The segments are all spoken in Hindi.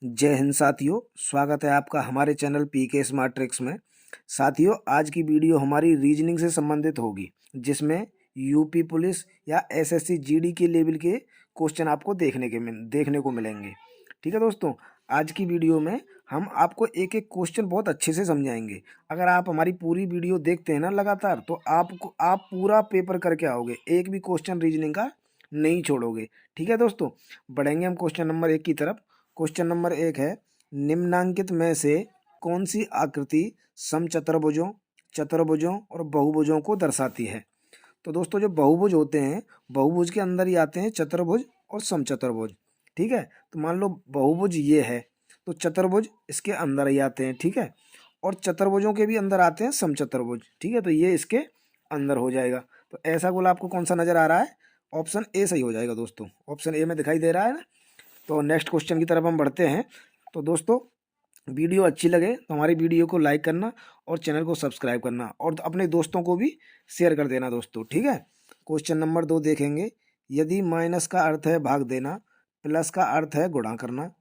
जय हिंद साथियों, स्वागत है आपका हमारे चैनल पीके स्मार्ट ट्रिक्स में। साथियों, आज की वीडियो हमारी रीजनिंग से संबंधित होगी, जिसमें यूपी पुलिस या एसएससी जीडी के लेवल के क्वेश्चन आपको देखने को मिलेंगे। ठीक है दोस्तों, आज की वीडियो में हम आपको एक एक क्वेश्चन बहुत अच्छे से समझाएंगे। अगर आप हमारी पूरी वीडियो देखते हैं ना लगातार, तो आप पूरा पेपर करके आओगे, एक भी क्वेश्चन रीजनिंग का नहीं छोड़ोगे। ठीक है दोस्तों, बढ़ेंगे हम क्वेश्चन नंबर 1 की तरफ। क्वेश्चन नंबर 1 है, निम्नांकित में से कौन सी आकृति समचतुर्भुजों, चतुर्भुजों और बहुभुजों को दर्शाती है। तो दोस्तों, जो बहुभुज होते हैं, बहुभुज के अंदर ही आते हैं चतुर्भुज और समचतुर्भुज। ठीक है, तो मान लो बहुभुज ये है, तो चतुर्भुज इसके अंदर ही आते हैं। ठीक है, और चतुर्भुजों के भी अंदर आते हैं समचतुर्भुज। ठीक है, तो ये इसके अंदर हो जाएगा। तो ऐसा गोला आपको कौन सा नजर आ रहा है? ऑप्शन ए सही हो जाएगा दोस्तों। ऑप्शन ए में दिखाई दे रहा है ना। तो नेक्स्ट क्वेश्चन की तरफ हम बढ़ते हैं। तो दोस्तों, वीडियो अच्छी लगे तो हमारी वीडियो को लाइक करना और चैनल को सब्सक्राइब करना और अपने दोस्तों को भी शेयर कर देना दोस्तों। ठीक है, क्वेश्चन नंबर 2 देखेंगे। यदि माइनस का अर्थ है भाग देना, प्लस का अर्थ है गुणा करना,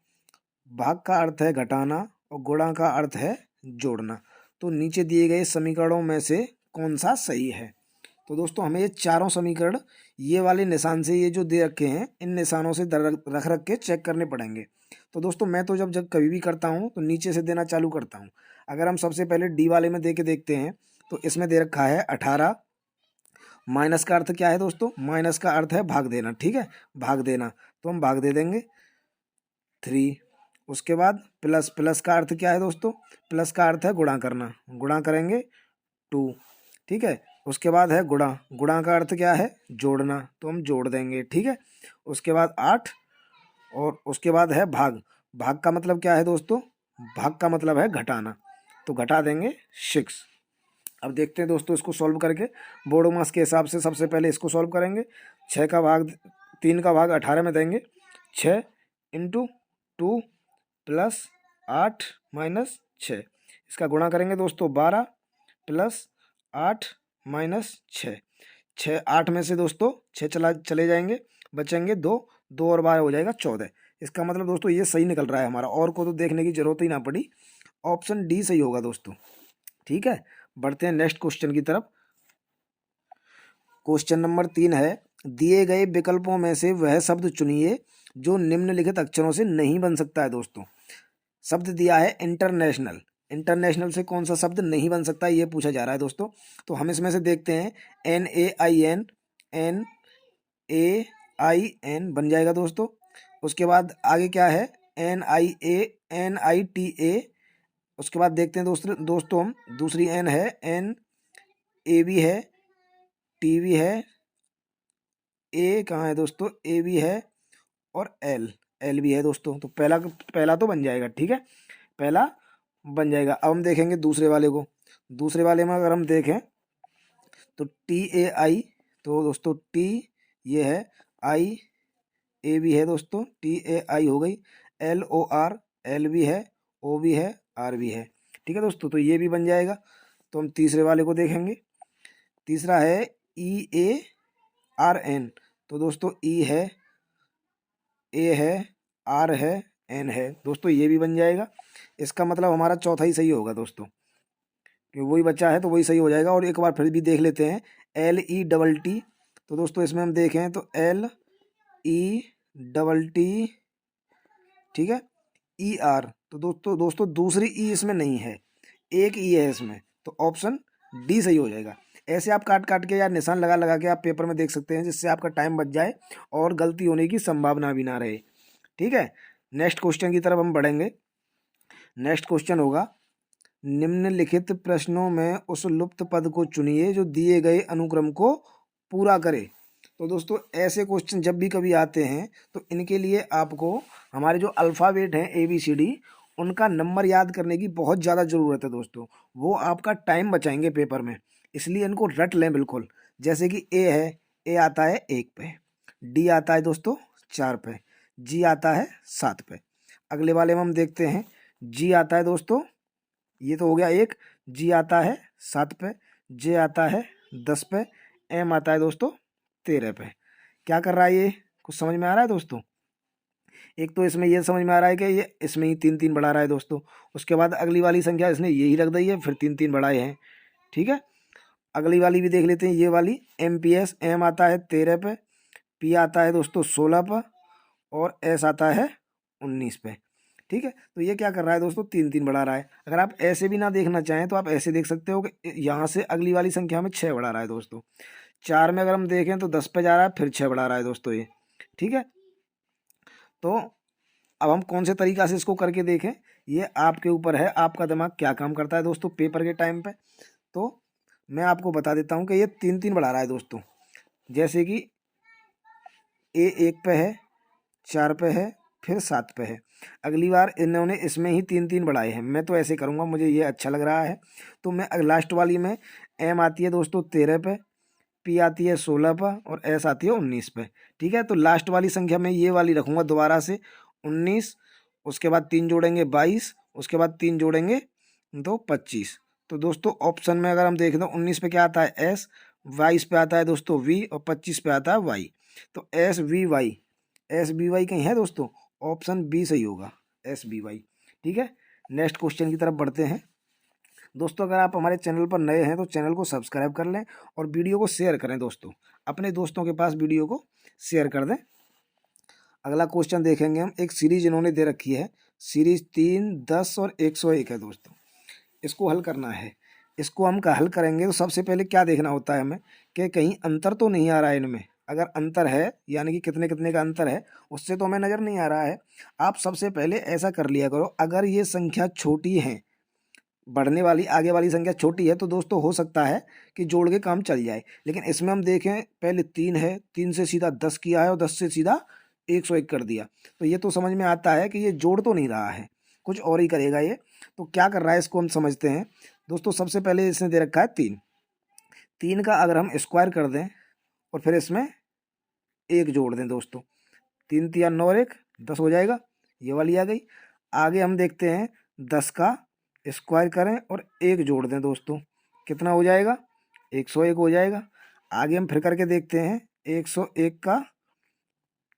भाग का अर्थ है घटाना और गुणा का अर्थ है जोड़ना, तो नीचे दिए गए समीकरणों में से कौन सा सही है। तो दोस्तों, हमें ये चारों समीकरण ये वाले निशान से, ये जो दे रखे हैं, इन निशानों से रख रख के चेक करने पड़ेंगे। तो दोस्तों, मैं तो जब कभी भी करता हूँ तो नीचे से देना चालू करता हूँ। अगर हम सबसे पहले डी वाले में दे के देखते हैं, तो इसमें दे रखा है 18। माइनस का अर्थ क्या है दोस्तों? माइनस का अर्थ है भाग देना। ठीक है, भाग देना, तो हम भाग दे देंगे 3। उसके बाद प्लस, प्लस का अर्थ क्या है दोस्तों? प्लस का अर्थ है गुणा करना, गुणा करेंगे 2। ठीक है, उसके बाद है गुणा, गुणा का अर्थ क्या है? जोड़ना, तो हम जोड़ देंगे। ठीक है, उसके बाद 8 और उसके बाद है भाग। भाग का मतलब क्या है दोस्तों? भाग का मतलब है घटाना, तो घटा देंगे 6। अब देखते हैं दोस्तों इसको सॉल्व करके। बोर्ड मास के हिसाब से सबसे पहले इसको सॉल्व करेंगे। 6 का भाग 3 का भाग 18 में देंगे। 6 इंटू 2 प्लस 8 माइनस 6, इसका गुणा करेंगे दोस्तों 12 प्लस 8 माइनस 6। 6 8 में से दोस्तों 6 चले जाएंगे, बचेंगे 2। 2 और 12 हो जाएगा 14। इसका मतलब दोस्तों ये सही निकल रहा है हमारा, और को तो देखने की जरूरत ही ना पड़ी। ऑप्शन डी सही होगा दोस्तों। ठीक है, बढ़ते हैं नेक्स्ट क्वेश्चन की तरफ। क्वेश्चन नंबर 3 है, दिए गए विकल्पों में से वह शब्द चुनिए जो निम्नलिखित अक्षरों से नहीं बन सकता है। दोस्तों, शब्द दिया है इंटरनेशनल। इंटरनेशनल से कौन सा शब्द नहीं बन सकता, ये पूछा जा रहा है दोस्तों। तो हम इसमें से देखते हैं। NAIN, NAIN बन जाएगा दोस्तों। उसके बाद आगे क्या है? NIA, NITA। उसके बाद देखते हैं दोस्तों हम दूसरी एन है, NAB है, TV है, ए कहाँ है दोस्तों? AB है और L भी है दोस्तों। तो पहला तो बन जाएगा। ठीक है, पहला बन जाएगा। अब हम देखेंगे दूसरे वाले को। दूसरे वाले में अगर हम देखें तो TAI, तो दोस्तों T ये है, IAB है दोस्तों, TAI हो गई। LOR, L भी है, O भी है, R भी है। ठीक है दोस्तों, तो ये भी बन जाएगा। तो हम तीसरे वाले को देखेंगे। तीसरा है EARN, तो दोस्तों E है, A है, R है, N है दोस्तों, ये भी बन जाएगा। इसका मतलब हमारा चौथा ही सही होगा दोस्तों, कि वही बच्चा है तो वही सही हो जाएगा। और एक बार फिर भी देख लेते हैं। LETT, तो दोस्तों इसमें हम देखें तो LETT। ठीक है, ER, तो दोस्तों दूसरी ई इसमें नहीं है, एक ई है इसमें, तो ऑप्शन डी सही हो जाएगा। ऐसे आप काट काट के या निशान लगा लगा के आप पेपर में देख सकते हैं, जिससे आपका टाइम बच जाए और गलती होने की संभावना भी ना रहे। ठीक है, नेक्स्ट क्वेश्चन की तरफ हम बढ़ेंगे। नेक्स्ट क्वेश्चन होगा, निम्नलिखित प्रश्नों में उस लुप्त पद को चुनिए जो दिए गए अनुक्रम को पूरा करे। तो दोस्तों, ऐसे क्वेश्चन जब भी कभी आते हैं तो इनके लिए आपको हमारे जो अल्फ़ाबेट हैं ABCD, उनका नंबर याद करने की बहुत ज़्यादा ज़रूरत है दोस्तों। वो आपका टाइम बचाएंगे पेपर में, इसलिए इनको रट लें बिल्कुल। जैसे कि A है, A आता है 1 पे, D आता है दोस्तों 4 पे, G आता है 7 पे। अगले वाले में हम देखते हैं, G आता है दोस्तों, ये तो हो गया 1। G आता है 7 पे, J आता है 10 पे, M आता है दोस्तों 13 पे। क्या कर रहा है ये? कुछ समझ में आ रहा है दोस्तों? एक तो इसमें ये समझ में आ रहा है कि ये इसमें ही 3 3 बढ़ा रहा है दोस्तों। उसके बाद अगली वाली संख्या इसने यही रख दी है, फिर 3 3 बढ़ाए हैं। ठीक है, अगली वाली भी देख लेते हैं। ये वाली MPS, एम आता है 13 पे, P आता है दोस्तों 16 पर, और S आता है 19 पे। ठीक है, तो ये क्या कर रहा है दोस्तों, 3 3 बढ़ा रहा है। अगर आप ऐसे भी ना देखना चाहें तो आप ऐसे देख सकते हो कि यहाँ से अगली वाली संख्या में 6 बढ़ा रहा है दोस्तों। 4 में अगर हम देखें तो 10 पे जा रहा है, फिर 6 बढ़ा रहा है दोस्तों ये। ठीक है, तो अब हम कौन से तरीका से इसको करके देखें, ये आपके ऊपर है, आपका दिमाग क्या काम करता है दोस्तों पेपर के टाइम पे। तो मैं आपको बता देता हूँ कि ये 3 3 बढ़ा रहा है दोस्तों। जैसे कि A 1 पे है, 4 पे है, फिर 7 पे है। अगली बार इन्होंने इसमें ही 3 3 बढ़ाए हैं। मैं तो ऐसे करूँगा, मुझे ये अच्छा लग रहा है। तो मैं लास्ट वाली में M आती है दोस्तों 13 पे, P आती है 16 पर, और S आती है 19 पे। ठीक है, तो लास्ट वाली संख्या में ये वाली रखूँगा दोबारा से 19, उसके बाद 3 जोड़ेंगे 22, उसके बाद 3 जोड़ेंगे तो 25। तो दोस्तों ऑप्शन में अगर हम देखें तो 19 पे क्या आता है S, 22 पे आता है दोस्तों V, और 25 पे आता है Y। तो SBY कहीं है दोस्तों, ऑप्शन बी सही होगा, SBY। ठीक है, नेक्स्ट क्वेश्चन की तरफ बढ़ते हैं दोस्तों। अगर आप हमारे चैनल पर नए हैं तो चैनल को सब्सक्राइब कर लें और वीडियो को शेयर करें दोस्तों, अपने दोस्तों के पास वीडियो को शेयर कर दें। अगला क्वेश्चन देखेंगे हम, एक सीरीज इन्होंने दे रखी है, सीरीज 3, 10 और 101 है दोस्तों। इसको हल करना है। इसको हम हल करेंगे तो सबसे पहले क्या देखना होता है हमें कि कहीं अंतर तो नहीं आ रहा है इनमें। अगर अंतर है, यानी कि कितने कितने का अंतर है, उससे तो हमें नज़र नहीं आ रहा है। आप सबसे पहले ऐसा कर लिया करो, अगर ये संख्या छोटी है, बढ़ने वाली आगे वाली संख्या छोटी है, तो दोस्तों हो सकता है कि जोड़ के काम चल जाए। लेकिन इसमें हम देखें, पहले 3 है, 3 से सीधा 10 किया है और 10 से सीधा 101 कर दिया। तो ये तो समझ में आता है कि ये जोड़ तो नहीं रहा है, कुछ और ही करेगा ये। तो क्या कर रहा है इसको हम समझते हैं दोस्तों। सबसे पहले इसने दे रखा है 3, 3 का अगर हम स्क्वायर कर दें और फिर इसमें 1 जोड़ दें दोस्तों, 3 तिया 9 और 1 10 हो जाएगा, ये वाली आ गई। आगे हम देखते हैं 10 का स्क्वायर करें और 1 जोड़ दें दोस्तों, कितना हो जाएगा, 101 हो जाएगा। आगे हम फिर करके देखते हैं, 101 का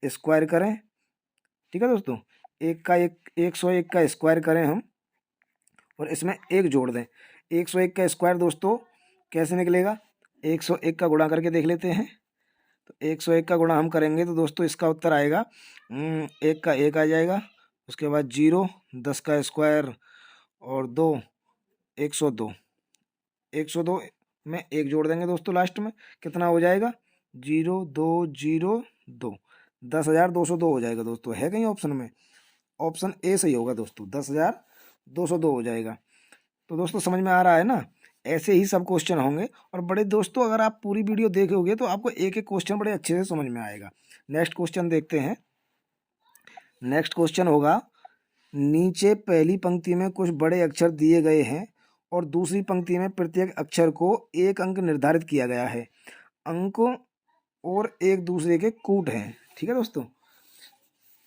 स्क्वायर करें। ठीक है दोस्तों, 101 का स्क्वायर करें हम और इसमें 1 जोड़ दें। 101 का स्क्वायर दोस्तों कैसे निकलेगा, 101 का गुणा करके देख लेते हैं। तो 101 का गुणा हम करेंगे तो दोस्तों इसका उत्तर आएगा 1 का 1 आ जाएगा, उसके बाद 0, 10 का स्क्वायर और 2, 102। 102 में 1 जोड़ देंगे दोस्तों लास्ट में, कितना हो जाएगा, 0202, 10,202 हो जाएगा दोस्तों। है कहीं ऑप्शन में, ऑप्शन ए सही होगा दोस्तों, 10,202 हो जाएगा। तो दोस्तों समझ में आ रहा है ना, ऐसे ही सब क्वेश्चन होंगे। और बड़े दोस्तों अगर आप पूरी वीडियो देखोगे तो आपको एक एक क्वेश्चन बड़े अच्छे से समझ में आएगा। नेक्स्ट क्वेश्चन देखते हैं। नेक्स्ट क्वेश्चन होगा, नीचे पहली पंक्ति में कुछ बड़े अक्षर दिए गए हैं और दूसरी पंक्ति में प्रत्येक अक्षर को 1 अंक निर्धारित किया गया है। अंकों और एक दूसरे के कूट हैं। ठीक है दोस्तों,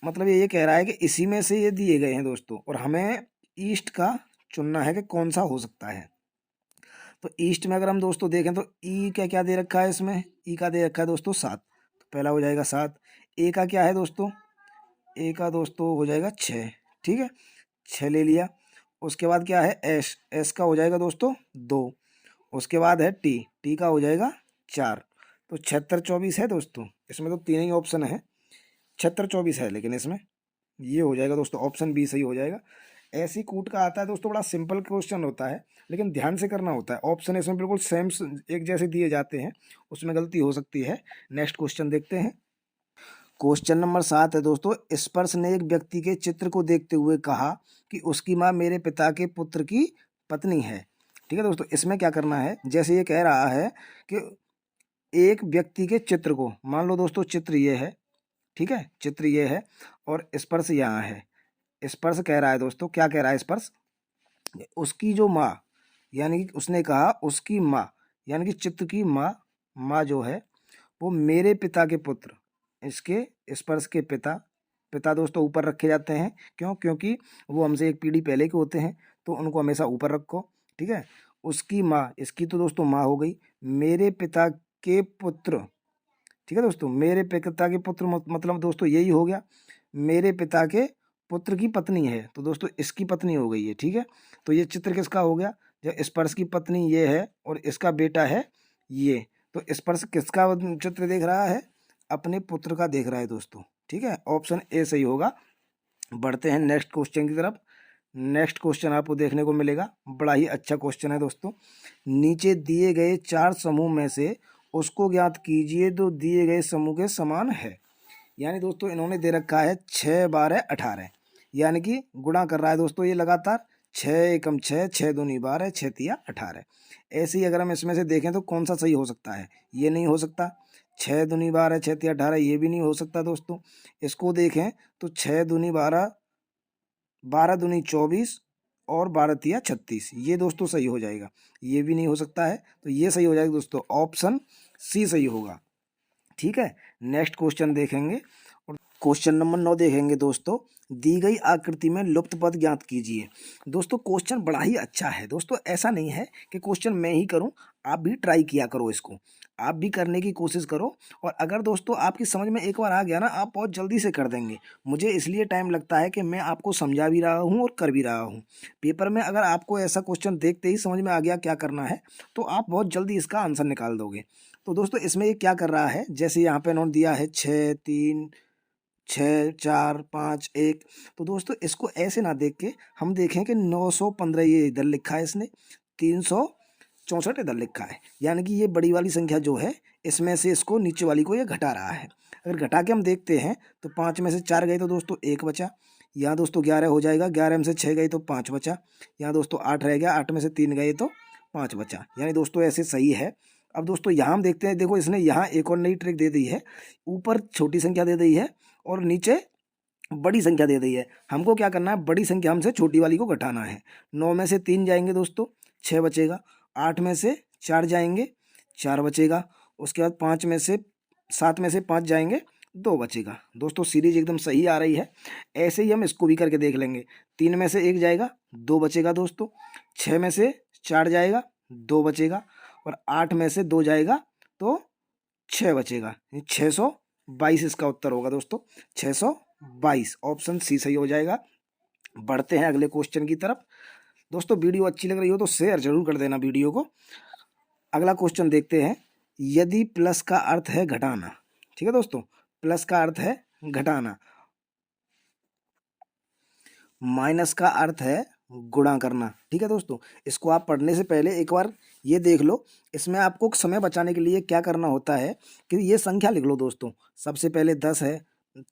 मतलब ये कह रहा है कि इसी में से ये दिए गए हैं दोस्तों, और हमें ईस्ट का चुनना है कि कौन सा हो सकता है। तो ईस्ट में अगर हम दोस्तों देखें तो ई का क्या दे रखा है, इसमें ई का दे रखा है दोस्तों 7, तो पहला हो जाएगा 7। ए का क्या है दोस्तों, ए का दोस्तों हो जाएगा 6। ठीक है, 6 ले लिया। उसके बाद क्या है एस, एस का हो जाएगा दोस्तों 2। उसके बाद है टी, टी का हो जाएगा 4। तो 76 24 है दोस्तों। इसमें तो 3 ही ऑप्शन है, 76 24 है, लेकिन इसमें ये हो जाएगा दोस्तों, ऑप्शन बी सही हो जाएगा। ऐसी कूट का आता है दोस्तों, बड़ा सिंपल क्वेश्चन होता है लेकिन ध्यान से करना होता है। ऑप्शन इसमें बिल्कुल सेम एक जैसे दिए जाते हैं, उसमें गलती हो सकती है। नेक्स्ट क्वेश्चन देखते हैं। क्वेश्चन नंबर 7 है दोस्तों, स्पर्श ने एक व्यक्ति के चित्र को देखते हुए कहा कि उसकी माँ मेरे पिता के पुत्र की पत्नी है। ठीक है दोस्तों, इसमें क्या करना है, जैसे ये कह रहा है कि एक व्यक्ति के चित्र को, मान लो दोस्तों चित्र ये है, ठीक है, चित्र ये है और स्पर्श यहाँ है। स्पर्श कह रहा है दोस्तों, क्या कह रहा है स्पर्श, उसकी जो माँ, यानी कि उसने कहा उसकी माँ, यानी कि चित्र की माँ, माँ जो है वो मेरे पिता के पुत्र, इसके स्पर्श के पिता, पिता दोस्तों ऊपर रखे जाते हैं, क्यों, क्योंकि वो हमसे एक पीढ़ी पहले के होते हैं, तो उनको हमेशा ऊपर रखो। ठीक है, उसकी माँ, इसकी तो दोस्तों माँ हो गई, मेरे पिता के पुत्र। ठीक है दोस्तों, मेरे पिता के पुत्र मतलब दोस्तों यही हो गया, मेरे पिता के पुत्र की पत्नी है, तो दोस्तों इसकी पत्नी हो गई है, ठीक है। तो ये चित्र किसका हो गया, जब स्पर्श की पत्नी ये है और इसका बेटा है ये, तो स्पर्श किसका चित्र देख रहा है, अपने पुत्र का देख रहा है दोस्तों, ठीक है। ऑप्शन ए सही होगा। बढ़ते हैं नेक्स्ट क्वेश्चन की तरफ। नेक्स्ट क्वेश्चन आपको देखने को मिलेगा, बड़ा ही अच्छा क्वेश्चन है दोस्तों। नीचे दिए गए 4 समूह में से उसको ज्ञात कीजिए जो दिए गए समूह के समान है। यानी दोस्तों इन्होंने दे रखा है 6 12 18, यानी कि गुणा कर रहा है दोस्तों ये लगातार, 6 एकम 6, 6 दूनी 12, 6 तिया 18। ऐसे ही अगर हम इसमें से देखें तो कौन सा सही हो सकता है, ये नहीं हो सकता। 6 दूनी 12, 6 तिया 18 ये भी नहीं हो सकता दोस्तों। इसको देखें तो 6 दूनी 12, 12 दूनी 24 और 12 तिया 36, ये दोस्तों सही हो जाएगा। ये भी नहीं हो सकता है, तो ये सही हो जाएगा दोस्तों, ऑप्शन सी सही होगा, ठीक है। नेक्स्ट क्वेश्चन देखेंगे और क्वेश्चन नंबर 9 देखेंगे दोस्तों। दी गई आकृति में लुप्त पद ज्ञात कीजिए। दोस्तों क्वेश्चन बड़ा ही अच्छा है दोस्तों, ऐसा नहीं है कि क्वेश्चन मैं ही करूं, आप भी ट्राई किया करो इसको, आप भी करने की कोशिश करो। और अगर दोस्तों आपकी समझ में एक बार आ गया ना, आप बहुत जल्दी से कर देंगे। मुझे इसलिए टाइम लगता है कि मैं आपको समझा भी रहा हूँ और कर भी रहा हूँ। पेपर में अगर आपको ऐसा क्वेश्चन देखते ही समझ में आ गया क्या करना है, तो आप बहुत जल्दी इसका आंसर निकाल दोगे। तो दोस्तों इसमें ये क्या कर रहा है, जैसे यहाँ पे नोट दिया है 6 3 6 4 5 1, तो दोस्तों इसको ऐसे ना देख के हम देखें कि 915 ये इधर लिखा है इसने, 364 इधर लिखा है, यानी कि ये बड़ी वाली संख्या जो है इसमें से इसको नीचे वाली को ये घटा रहा है। अगर घटा के हम देखते हैं तो 5 में से 4 गए तो दोस्तों 1 बचा, यहाँ दोस्तों 11 हो जाएगा, 11 में से 6 गए तो 5 बचा, यहाँ दोस्तों 8 रह गया, 8 में से 3 गए तो 5 बचा, यानी दोस्तों ऐसे सही है। अब दोस्तों यहाँ हम देखते हैं, देखो इसने यहाँ एक और नई ट्रिक दे दी है, ऊपर छोटी संख्या दे दी है और नीचे बड़ी संख्या दे दी है। हमको क्या करना है, बड़ी संख्या हमसे छोटी वाली को घटाना है। 9 में से 3 जाएंगे दोस्तों, 6 बचेगा। 8 में से 4 जाएंगे, 4 बचेगा। उसके बाद 5 में से 7 में से 5 जाएंगे, 2 बचेगा। दोस्तों सीरीज एकदम सही आ रही है। ऐसे ही हम इसको भी करके देख लेंगे। 3 में से 1 जाएगा, 2 बचेगा दोस्तों। 6 में से 4 जाएगा, 2 बचेगा। और 8 में से 2 जाएगा तो 6 बचेगा, 622 इसका उत्तर होगा दोस्तों, 622। ऑप्शन सी सही हो जाएगा। बढ़ते हैं अगले क्वेश्चन की तरफ। दोस्तों वीडियो अच्छी लग रही हो तो शेयर जरूर कर देना वीडियो को। अगला क्वेश्चन देखते हैं। यदि प्लस का अर्थ है घटाना, ठीक है दोस्तों, प्लस का अर्थ है घटाना, माइनस का अर्थ है गुणा करना, ठीक है दोस्तों। इसको आप पढ़ने से पहले एक बार ये देख लो। इसमें आपको समय बचाने के लिए क्या करना होता है कि ये संख्या लिख लो दोस्तों। सबसे पहले 10 है,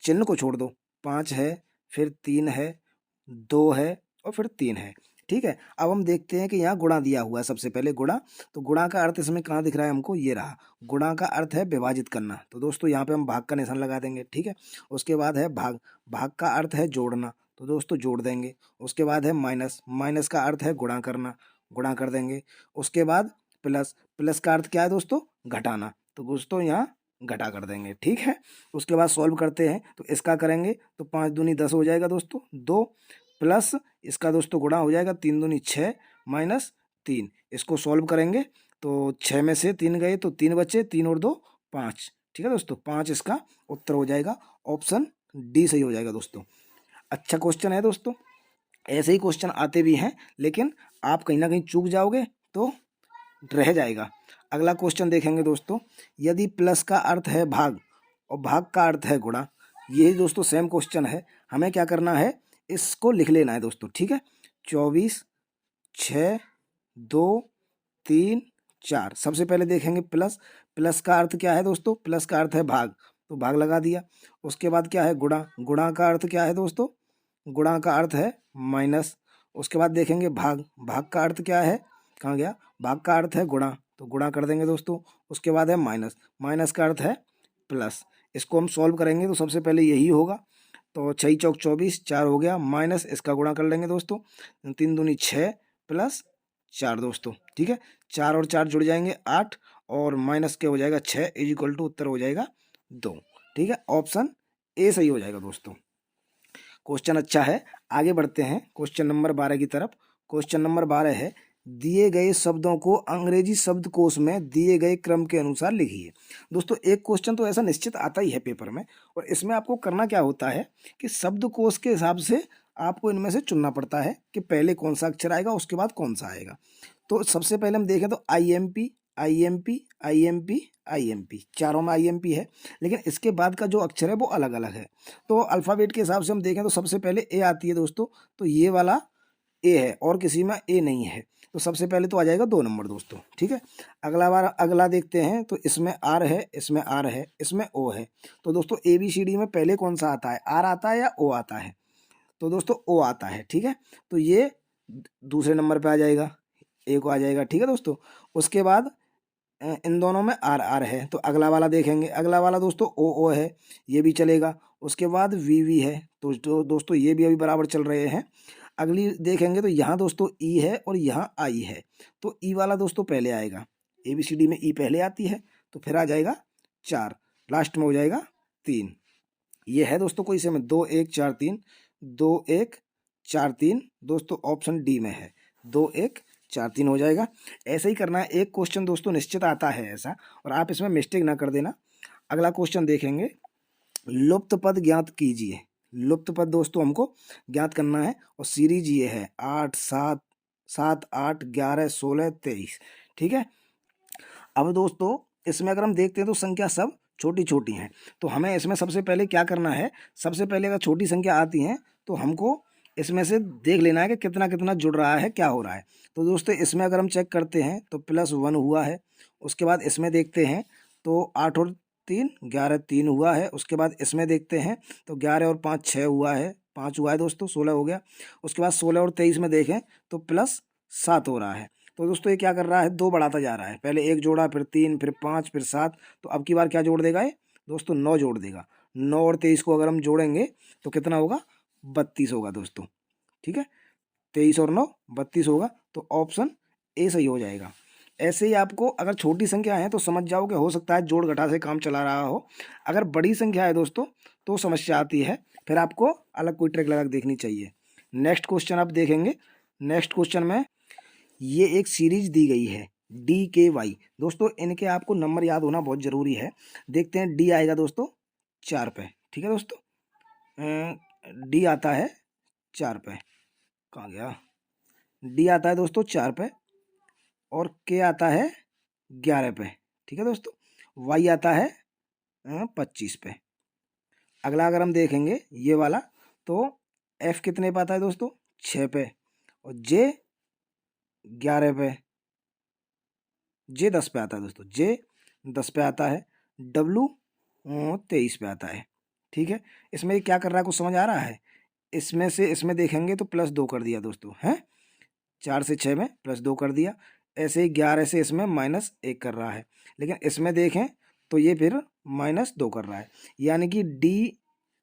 चिन्ह को छोड़ दो, 5 है, फिर 3 है, 2 है और फिर 3 है, ठीक है। अब हम देखते हैं कि यहाँ गुणा दिया हुआ है, सबसे पहले गुणा। तो गुणा का अर्थ इसमें कहाँ दिख रहा है हमको, ये रहा। गुणा का अर्थ है विभाजित करना, तो दोस्तों यहाँ पे हम भाग का निशान लगा देंगे, ठीक है। उसके बाद है भाग, भाग का अर्थ है जोड़ना, तो दोस्तों जोड़ देंगे। उसके बाद है माइनस, माइनस का अर्थ है गुणा करना, गुणा कर देंगे। उसके बाद प्लस, प्लस का अर्थ क्या है दोस्तों, घटाना, तो दोस्तों यहाँ घटा कर देंगे, ठीक है। उसके बाद सॉल्व करते हैं, तो इसका करेंगे तो 5 दूनी 10 हो जाएगा दोस्तों, 2 प्लस इसका दोस्तों गुणा हो जाएगा, 3 दूनी 6 माइनस 3। इसको सॉल्व करेंगे तो 6 में से 3 गए तो 3 बचे, 3 और 2 5, ठीक है दोस्तों, 5 इसका उत्तर हो जाएगा। ऑप्शन डी सही हो जाएगा दोस्तों। अच्छा क्वेश्चन है दोस्तों, ऐसे ही क्वेश्चन आते भी हैं, लेकिन आप कहीं ना कहीं चूक जाओगे तो रह जाएगा। अगला क्वेश्चन देखेंगे दोस्तों। यदि प्लस का अर्थ है भाग और भाग का अर्थ है गुणा, यही दोस्तों सेम क्वेश्चन है। हमें क्या करना है, इसको लिख लेना है दोस्तों, ठीक है। 24 6 2 3 4। सबसे पहले देखेंगे प्लस, प्लस का अर्थ क्या है दोस्तों, प्लस का अर्थ है भाग, तो भाग लगा दिया। उसके बाद क्या है गुणा, गुणा का अर्थ क्या है दोस्तों, गुणा का अर्थ है माइनस। उसके बाद देखेंगे भाग, भाग का अर्थ क्या है, कहाँ गया, भाग का अर्थ है गुणा, तो गुणा कर देंगे दोस्तों। उसके बाद है माइनस, माइनस का अर्थ है प्लस। इसको हम सॉल्व करेंगे तो सबसे पहले यही होगा, तो 6 चौक 24, 4 हो गया, माइनस इसका गुणा कर लेंगे दोस्तों, 3 दूनी 6 प्लस 4 दोस्तों, ठीक है। 4 और 4 जुड़ जाएंगे 8 और माइनस के हो जाएगा 6 इज इक्वल टू उत्तर हो जाएगा 2, ठीक है। ऑप्शन ए सही हो जाएगा दोस्तों। क्वेश्चन अच्छा है। आगे बढ़ते हैं क्वेश्चन नंबर 12 की तरफ। क्वेश्चन नंबर 12 है। दिए गए शब्दों को अंग्रेजी शब्दकोश में दिए गए क्रम के अनुसार लिखिए। दोस्तों एक क्वेश्चन तो ऐसा निश्चित आता ही है पेपर में, और इसमें आपको करना क्या होता है कि शब्दकोश के हिसाब से आपको इनमें से चुनना पड़ता है कि पहले कौन सा अक्षर आएगा, उसके बाद कौन सा आएगा। तो सबसे पहले हम देखें तो IMP, IMP, IMP, IMP, चारों में IMP है, लेकिन इसके बाद का जो अक्षर है वो अलग अलग है। तो अल्फ़ाबेट के हिसाब से हम देखें तो सबसे पहले ए आती है दोस्तों, तो ये वाला ए है और किसी में ए नहीं है, तो सबसे पहले तो आ जाएगा 2 नंबर दोस्तों, ठीक है। अगला देखते हैं तो इसमें आर है, इसमें आर है, इसमें ओ है। तो दोस्तों ABCD में पहले कौन सा आता है, आर आता है या ओ आता है? तो दोस्तों ओ आता है, ठीक है। तो ये दूसरे नंबर पे आ जाएगा, ए को आ जाएगा, ठीक है दोस्तों। उसके बाद इन दोनों में आर आर है, तो अगला वाला देखेंगे, अगला वाला दोस्तों ओ ओ है, ये भी चलेगा। उसके बाद वी वी है, तो दोस्तों ये भी अभी बराबर चल रहे हैं। अगली देखेंगे तो यहाँ दोस्तों ई है और यहाँ आई है, तो ई वाला दोस्तों पहले आएगा, ABCD में ई पहले आती है, तो फिर आ जाएगा 4, लास्ट में हो जाएगा 3। ये है दोस्तों कोई से में 2 1 4 3, 2 1 4 3 दोस्तों ऑप्शन डी में है, 2 1 4 3 हो जाएगा। ऐसे ही करना है, एक क्वेश्चन दोस्तों निश्चित आता है ऐसा, और आप इसमें मिस्टेक ना कर देना। अगला क्वेश्चन देखेंगे, लुप्त पद ज्ञात कीजिए। लुप्त पद दोस्तों हमको ज्ञात करना है, और सीरीज ये है 8 7 7 8 11 16 23, ठीक है। अब दोस्तों इसमें अगर हम देखते हैं तो संख्या सब छोटी छोटी हैं, तो हमें इसमें सबसे पहले क्या करना है, सबसे पहले अगर छोटी संख्या आती हैं तो हमको इसमें से देख लेना है कि कितना कितना जुड़ रहा है, क्या हो रहा है। तो दोस्तों इसमें अगर हम चेक करते हैं तो +1 हुआ है। उसके बाद इसमें देखते हैं तो 8 और 3 11 3 हुआ है। उसके बाद इसमें देखते हैं तो 11 और 5 6 हुआ है, 5 हुआ है दोस्तों, 16 हो गया। उसके बाद 16 और 23 में देखें तो +7 हो रहा है। तो दोस्तों ये क्या कर रहा है, 2 बढ़ाता जा रहा है, पहले 1 जोड़ा, फिर 3, फिर 5, फिर 7, तो अब की बार क्या जोड़ देगा ये दोस्तों, 9 जोड़ देगा। 9 और 23 को अगर हम जोड़ेंगे तो कितना होगा, 32 होगा दोस्तों, ठीक है। 23 और 9 32 होगा, तो ऑप्शन ए सही हो जाएगा। ऐसे ही आपको अगर छोटी संख्या है तो समझ जाओ कि हो सकता है जोड़ घटा से काम चला रहा हो। अगर बड़ी संख्या है दोस्तों तो समस्या आती है, फिर आपको अलग कोई ट्रिक लगा के देखनी चाहिए। नेक्स्ट क्वेश्चन आप देखेंगे, नेक्स्ट क्वेश्चन में ये एक सीरीज डी गई है DKY। दोस्तों इनके आपको नंबर याद होना बहुत ज़रूरी है। देखते हैं, डी आएगा दोस्तों 4 पे, ठीक है दोस्तों। डी आता है 4 पे, कहाँ गया, डी आता है दोस्तों 4 पे, और के आता है 11 पे, ठीक है दोस्तों। वाई आता है 25 पे। अगला अगर हम देखेंगे ये वाला, तो एफ कितने पे आता है दोस्तों, 6 पे, और जे 11 पे, जे 10 पे आता है दोस्तों, जे 10 पे आता है। डब्लू 23 पे आता है, ठीक है। इसमें क्या कर रहा है, कुछ समझ आ रहा है? इसमें से इसमें देखेंगे तो +2 कर दिया दोस्तों, है 4 से 6 में +2 कर दिया। ऐसे ही 11 से इसमें -1 कर रहा है, लेकिन इसमें देखें तो ये फिर -2 कर रहा है। यानी कि डी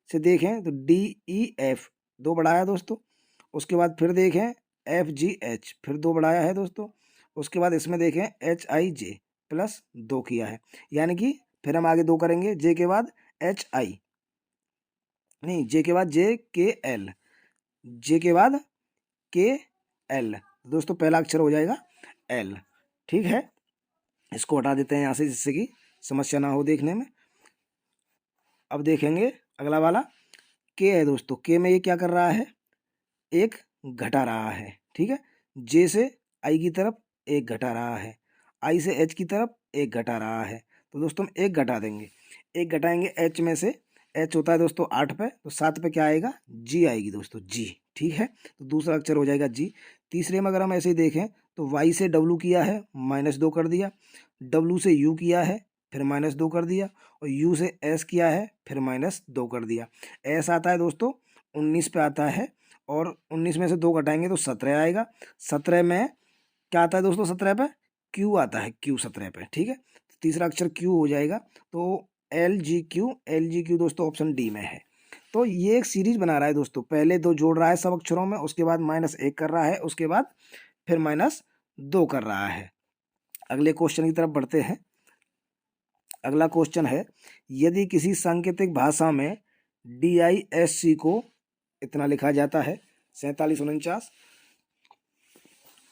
से देखें तो DEF 2 बढ़ाया दोस्तों। उसके बाद फिर देखें FGH फिर 2 बढ़ाया है दोस्तों। उसके बाद इसमें देखें HIJ +2 किया है। यानी कि फिर हम आगे 2 करेंगे, जे के बाद HI, नहीं जे के बाद JKL, जे के बाद KL, दोस्तों पहला अक्षर हो जाएगा L, ठीक है। इसको हटा देते हैं यहाँ से, जिससे कि समस्या ना हो देखने में। अब देखेंगे अगला वाला के है दोस्तों। के में ये क्या कर रहा है, एक घटा रहा है, ठीक है। जे से आई की तरफ एक घटा रहा है, आई से एच की तरफ एक घटा रहा है। तो दोस्तों हम एक घटा देंगे, एक घटाएंगे एच में से। एच होता है दोस्तों 8 पे, तो 7 पे क्या आएगा, जी आएगी दोस्तों, जी, ठीक है। तो दूसरा अक्षर हो जाएगा जी। तीसरे में अगर हम ऐसे ही देखें तो वाई से डब्लू किया है, -2 कर दिया। डब्लू से यू किया है, फिर -2 कर दिया। और यू से एस किया है, फिर -2 कर दिया। एस आता है दोस्तों 19 पे आता है, और 19 में से 2 घटाएंगे तो 17 आएगा। 17 में क्या आता है दोस्तों, 17 पे क्यू आता है, क्यू 17 पे, ठीक है। तो तीसरा अक्षर क्यू हो जाएगा, तो LGQ दोस्तों ऑप्शन डी में है। तो ये एक सीरीज बना रहा है दोस्तों, पहले 2 जोड़ रहा है सब अक्षरों में, उसके बाद -1 कर रहा है, उसके बाद फिर -2 कर रहा है। अगले क्वेश्चन की तरफ बढ़ते हैं। अगला क्वेश्चन है, यदि किसी सांकेतिक भाषा में DISC को इतना लिखा जाता है 4749,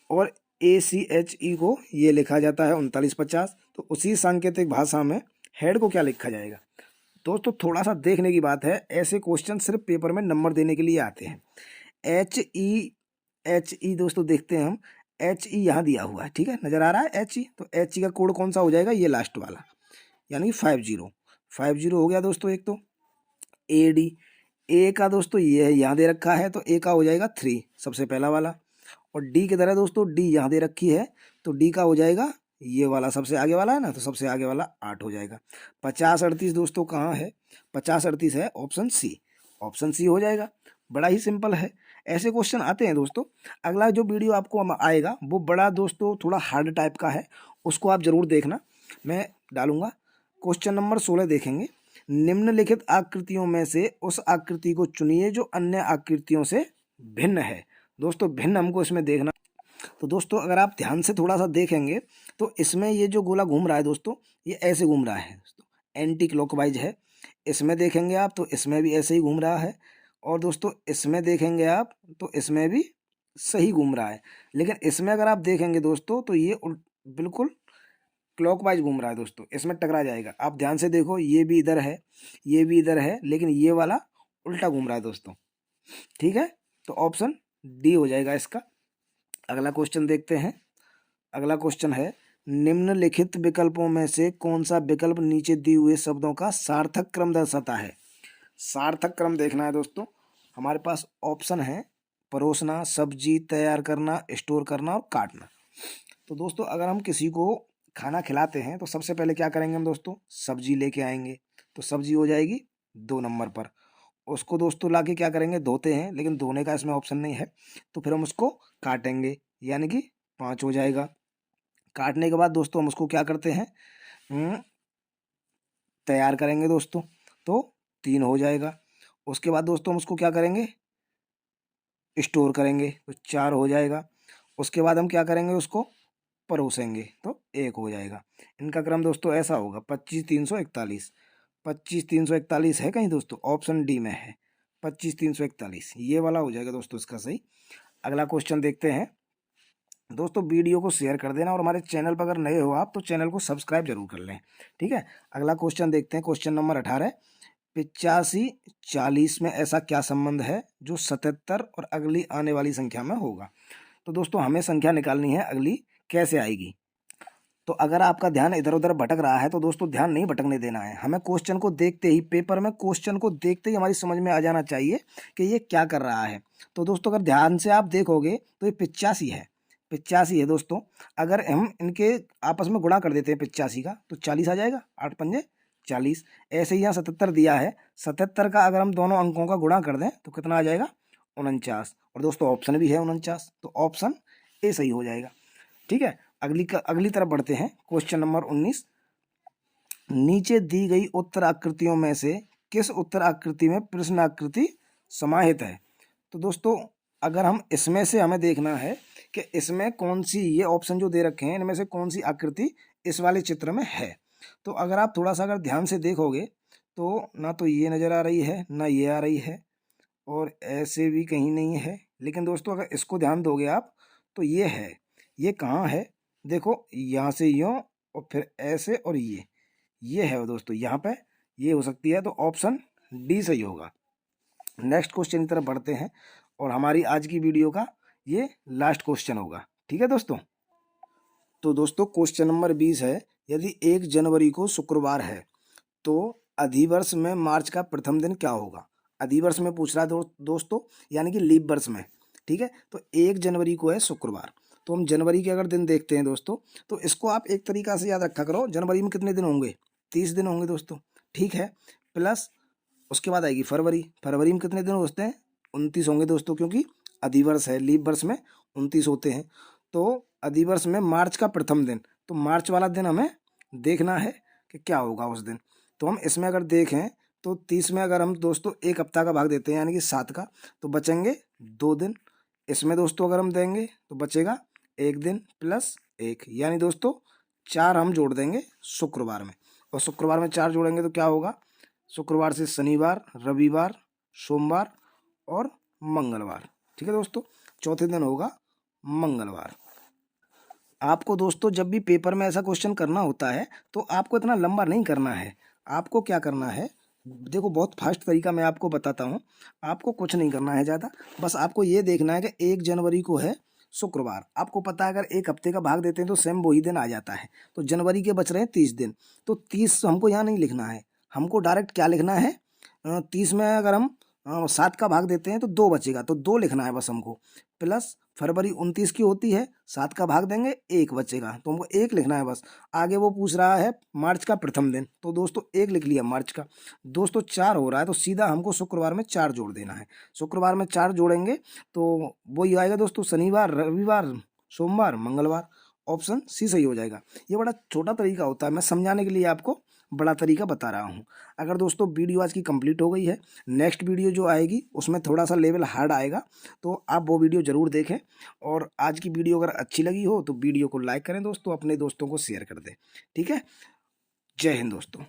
और ACHE को ये लिखा जाता है 3950। तो उसी सांकेतिक भाषा में हेड को क्या लिखा जाएगा। दोस्तों थोड़ा सा देखने की बात है, ऐसे क्वेश्चन सिर्फ पेपर में नंबर देने के लिए आते हैं। HE दोस्तों देखते हैं हम, HE यहाँ दिया हुआ है, ठीक है, नज़र आ रहा है HE। तो HE का कोड कौन सा हो जाएगा, ये लास्ट वाला, यानी कि 50 हो गया दोस्तों। एक तो AD, ए का दोस्तों ये है, यहाँ दे रखा है, तो ए का हो जाएगा 3, सबसे पहला वाला। और डी की तरह दोस्तों डी यहाँ दे रखी है, तो डी का हो जाएगा ये वाला, सबसे आगे वाला है ना, तो सबसे आगे वाला 8 हो जाएगा। 5038 दोस्तों कहाँ है, 5038 है ऑप्शन सी, ऑप्शन सी हो जाएगा। बड़ा ही सिंपल है, ऐसे क्वेश्चन आते हैं दोस्तों। अगला जो वीडियो आपको आएगा वो बड़ा दोस्तों थोड़ा हार्ड टाइप का है, उसको आप ज़रूर देखना, मैं डालूंगा। क्वेश्चन नंबर 16 देखेंगे। निम्नलिखित आकृतियों में से उस आकृति को चुनिए जो अन्य आकृतियों से भिन्न है। दोस्तों भिन्न हमको इसमें देखना। तो दोस्तों अगर आप ध्यान से थोड़ा सा देखेंगे तो इसमें ये जो गोला घूम रहा है दोस्तों, ये ऐसे घूम रहा है दोस्तों, एंटी क्लॉकवाइज है। इसमें देखेंगे आप तो इसमें भी ऐसे ही घूम रहा है, और दोस्तों इसमें देखेंगे आप तो इसमें भी सही घूम रहा है। लेकिन इसमें अगर आप देखेंगे दोस्तों तो ये बिल्कुल क्लॉकवाइज घूम रहा है दोस्तों, इसमें टकरा जाएगा। आप ध्यान से देखो, ये भी इधर है, ये भी इधर है, लेकिन ये वाला उल्टा घूम रहा है दोस्तों, ठीक है। तो ऑप्शन डी हो जाएगा इसका। अगला क्वेश्चन देखते हैं। अगला क्वेश्चन है, निम्नलिखित विकल्पों में से कौन सा विकल्प नीचे दिए हुए शब्दों का सार्थक क्रम दर्शाता है। सार्थक क्रम देखना है दोस्तों। हमारे पास ऑप्शन है परोसना, सब्जी तैयार करना, स्टोर करना और काटना। तो दोस्तों अगर हम किसी को खाना खिलाते हैं तो सबसे पहले क्या करेंगे हम दोस्तों, सब्जी लेके आएंगे, तो सब्जी हो जाएगी 2 नंबर पर। उसको दोस्तों लाके क्या करेंगे, धोते हैं, लेकिन धोने का इसमें ऑप्शन नहीं है, तो फिर हम उसको काटेंगे, यानी कि 5 हो जाएगा। काटने के बाद दोस्तों हम उसको क्या करते हैं, तैयार करेंगे दोस्तों, तो 3 हो जाएगा। उसके बाद दोस्तों हम उसको क्या करेंगे, स्टोर करेंगे, तो 4 हो जाएगा। उसके बाद हम क्या करेंगे, उसको परोसेंगे, तो 1 हो जाएगा। इनका क्रम दोस्तों ऐसा होगा 25 341। 25 341 है कहीं दोस्तों, ऑप्शन डी में है 25 341, ये वाला हो जाएगा दोस्तों इसका सही। अगला क्वेश्चन देखते हैं। दोस्तों वीडियो को शेयर कर देना, और हमारे चैनल पर अगर नए हो आप तो चैनल को सब्सक्राइब जरूर कर लें, ठीक है। अगला क्वेश्चन देखते हैं, क्वेश्चन नंबर 18। 85 40 में ऐसा क्या संबंध है जो 77 और अगली आने वाली संख्या में होगा। तो दोस्तों हमें संख्या निकालनी है, अगली कैसे आएगी। तो अगर आपका ध्यान इधर उधर भटक रहा है तो दोस्तों ध्यान नहीं भटकने देना है, हमें क्वेश्चन को देखते ही, पेपर में क्वेश्चन को देखते ही हमारी समझ में आ जाना चाहिए कि ये क्या कर रहा है। तो दोस्तों अगर ध्यान से आप देखोगे तो ये 85 है, 85 है दोस्तों। अगर हम इनके आपस में गुणा कर देते हैं 85 का, तो 40 आ जाएगा, 8 पंजे 40। ऐसे ही यहाँ 77 दिया है, 77 का अगर हम दोनों अंकों का गुणा कर दें तो कितना आ जाएगा, 49। और दोस्तों ऑप्शन भी है 49, तो ऑप्शन ए सही हो जाएगा, ठीक है। अगली तरफ बढ़ते हैं, क्वेश्चन नंबर 19। नीचे दी गई उत्तर आकृतियों में से किस उत्तर आकृति में प्रश्न आकृति समाहित है। तो दोस्तों अगर हम इसमें से हमें देखना है कि इसमें कौन सी, ये ऑप्शन जो दे रखे हैं इनमें से कौन सी आकृति इस वाले चित्र में है। तो अगर आप थोड़ा सा अगर ध्यान से देखोगे तो ना तो ये नज़र आ रही है, ना ये आ रही है, और ऐसे भी कहीं नहीं है। लेकिन दोस्तों अगर इसको ध्यान दोगे आप तो ये है, ये कहाँ है, देखो यहाँ से यूँ और फिर ऐसे, और ये है दोस्तों यहाँ पे, ये हो सकती है, तो ऑप्शन डी सही होगा। नेक्स्ट क्वेश्चन की तरफ बढ़ते हैं, और हमारी आज की वीडियो का ये लास्ट क्वेश्चन होगा, ठीक है दोस्तों। तो दोस्तों क्वेश्चन नंबर 20 है, यदि 1 जनवरी को शुक्रवार है तो अधिवर्ष में मार्च का प्रथम दिन क्या होगा। अधिवर्ष में पूछ रहा है दोस्तों, यानी कि लीप वर्ष में, ठीक है। तो 1 जनवरी को है शुक्रवार, तो हम जनवरी के अगर दिन देखते हैं दोस्तों, तो इसको आप एक तरीका से याद रखा करो, जनवरी में कितने दिन होंगे, 30 दिन होंगे दोस्तों, ठीक है। प्लस उसके बाद आएगी फरवरी, फरवरी में कितने दिन होते हैं, 29 होंगे दोस्तों, क्योंकि अधिवर्ष है, लीप वर्ष में 29 होते हैं। तो अधिवर्ष में मार्च का प्रथम दिन, तो मार्च वाला दिन हमें देखना है कि क्या होगा उस दिन। तो हम इसमें अगर देखें तो 30 में अगर हम दोस्तों एक हफ्ता का भाग देते हैं, यानी कि 7 का, तो बचेंगे 2 दिन। इसमें दोस्तों अगर हम देंगे तो बचेगा 1 दिन प्लस 1, यानी दोस्तों 4 हम जोड़ देंगे शुक्रवार में, और शुक्रवार में 4 जोड़ेंगे तो क्या होगा, शुक्रवार से शनिवार, रविवार, सोमवार और मंगलवार, ठीक है दोस्तों। चौथे दिन होगा मंगलवार। आपको दोस्तों जब भी पेपर में ऐसा क्वेश्चन करना होता है तो आपको इतना लंबा नहीं करना है। आपको क्या करना है, देखो बहुत फास्ट तरीका मैं आपको बताता हूँ। आपको कुछ नहीं करना है ज़्यादा, बस आपको ये देखना है कि 1 जनवरी को है शुक्रवार। आपको पता है अगर एक हफ्ते का भाग देते हैं तो सेम वही दिन आ जाता है। तो जनवरी के बच रहे हैं 30 दिन, तो 30 हमको यहाँ नहीं लिखना है, हमको डायरेक्ट क्या लिखना है, 30 में अगर हम 7 का भाग देते हैं तो 2 बचेगा, तो 2 लिखना है बस हमको। प्लस फरवरी 29 की होती है, 7 का भाग देंगे 1 बचेगा, तो हमको 1 लिखना है बस। आगे वो पूछ रहा है मार्च का प्रथम दिन, तो दोस्तों 1 लिख लिया मार्च का। दोस्तों 4 हो रहा है तो सीधा हमको शुक्रवार में 4 जोड़ देना है। शुक्रवार में 4 जोड़ेंगे तो वही आएगा दोस्तों, शनिवार, रविवार, सोमवार, मंगलवार। ऑप्शन सी सही हो जाएगा। ये बड़ा छोटा तरीका होता है, मैं समझाने के लिए आपको बड़ा तरीका बता रहा हूँ। अगर दोस्तों वीडियो आज की कंप्लीट हो गई है, नेक्स्ट वीडियो जो आएगी उसमें थोड़ा सा लेवल हार्ड आएगा, तो आप वो वीडियो ज़रूर देखें। और आज की वीडियो अगर अच्छी लगी हो तो वीडियो को लाइक करें दोस्तों, अपने दोस्तों को शेयर कर दें। ठीक है, जय हिंद दोस्तों।